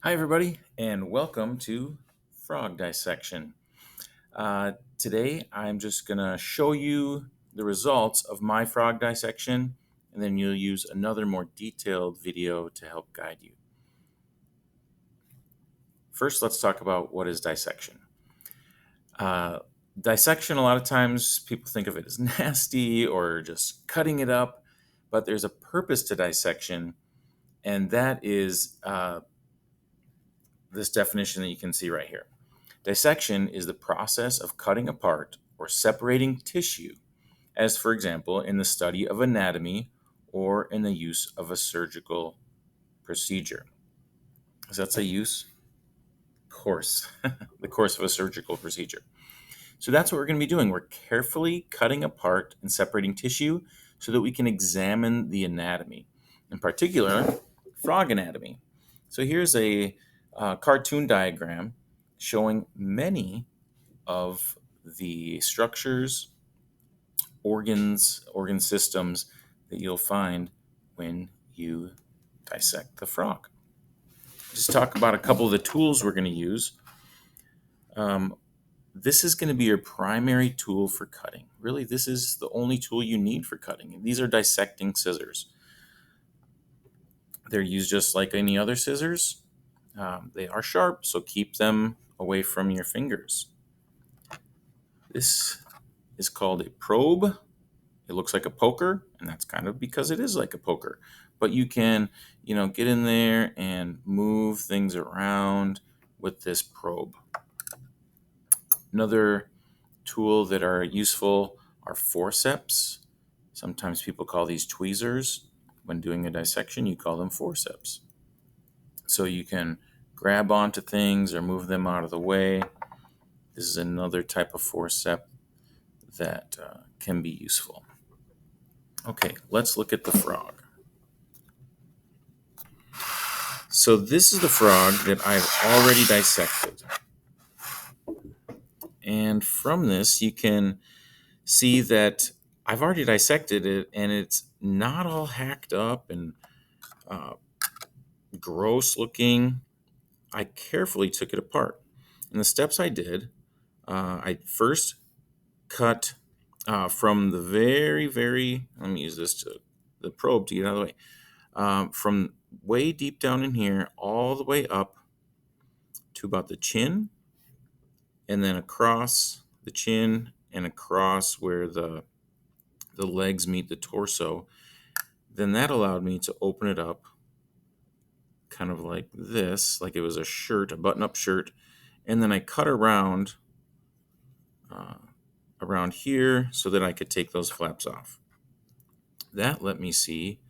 Hi, everybody, and welcome to Frog Dissection. Today, I'm just going to show you the results of my frog dissection, and then you'll use another more detailed video to help guide you. First, let's talk about what is dissection. Uh, Dissection, a lot of times people think of it as nasty or just cutting it up, but there's a purpose to dissection, and that is this definition that you can see right here. Dissection is the process of cutting apart or separating tissue, as for example, in the study of anatomy or in the use of a surgical procedure. So that's a use course, the course of a surgical procedure. So that's what we're going to be doing. We're carefully cutting apart and separating tissue so that we can examine the anatomy, in particular, frog anatomy. So here's a cartoon diagram showing many of the structures, organ systems that you'll find when you dissect the frog. Just talk about a couple of the tools we're going to use. This is going to be your primary tool for cutting. Really, this is the only tool you need for cutting. These are dissecting scissors. They're used just like any other scissors. They are sharp, so keep them away from your fingers. This is called a probe. It looks like a poker, and that's kind of because it is like a poker. But you can, get in there and move things around with this probe. Another tool that are useful are forceps. Sometimes people call these tweezers. When doing a dissection, you call them forceps. So you can grab onto things or move them out of the way. This is another type of forceps that can be useful. Okay, let's look at the frog. So this is the frog that I've already dissected. And from this, you can see that I've already dissected it, and it's not all hacked up and gross looking. I carefully took it apart. And the steps I did, I first cut from the let me use the probe to get out of the way, from way deep down in here all the way up to about the chin, and then across the chin and across where the legs meet the torso. Then that allowed me to open it up kind of like this, like it was a shirt, a button-up shirt. And then I cut around here so that I could take those flaps off. That let me see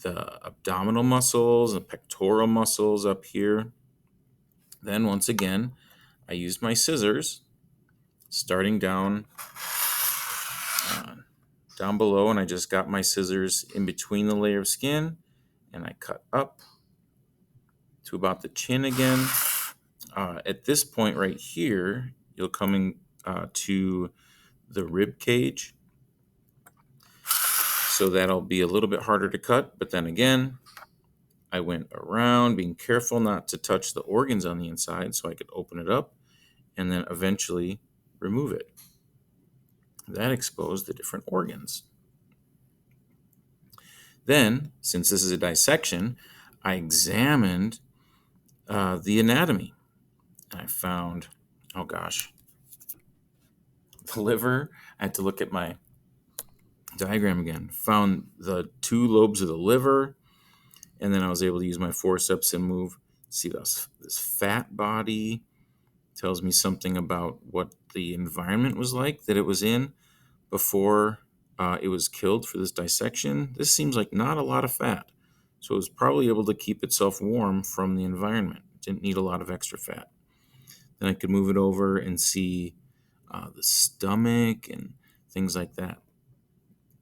the abdominal muscles and pectoral muscles up here. Then once again, I used my scissors, starting down below, and I just got my scissors in between the layer of skin, and I cut up to about the chin again. At this point right here, you'll come to the rib cage. So that'll be a little bit harder to cut, but then again, I went around being careful not to touch the organs on the inside so I could open it up and then eventually remove it. That exposed the different organs. Then, since this is a dissection, I examined the anatomy. And I found, oh gosh, the liver. I had to look at my diagram again. Found the two lobes of the liver, and then I was able to use my forceps and move. See this fat body tells me something about what the environment was like that it was in before it was killed for this dissection. This seems like not a lot of fat, so it was probably able to keep itself warm from the environment. It didn't need a lot of extra fat. Then I could move it over and see the stomach and things like that.